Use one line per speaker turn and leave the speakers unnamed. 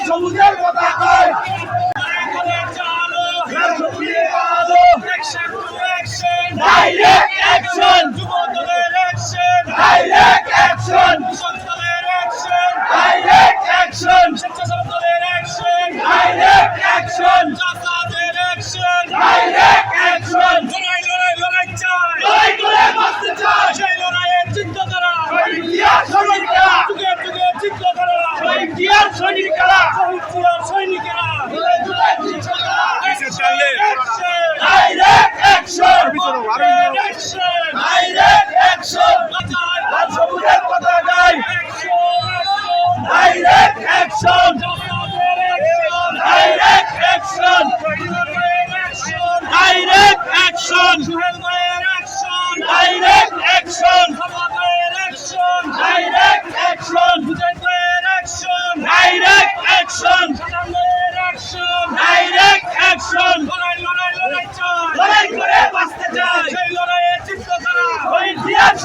সবুজের পতাকায় direct action, যুবদলের action, direct action, কৃষকদলের action, direct action, স্বেচ্ছাসেবকদলের action, direct action, জাসাদের action, direct action, লড়াই চাই, লড়াই করে বাঁচতে চাই, সেই লড়াইয়ের চিন্তাধারা, শহীদ জিয়ার সৈনিকেরা, যুগে যুগে চিন্তাধারা, শহীদ জিয়ার সৈনিকেরা, শহীদ জিয়ার সৈনিকেরা, direct action, direct action, সবুজের পতাকায় direct action, direct action, direct action, direct action, direct action, direct action, direct action, লড়াই করে বাঁচতে চাই, সেই লড়াইয়ের চিন্তাধারা, শহীদ জিয়ার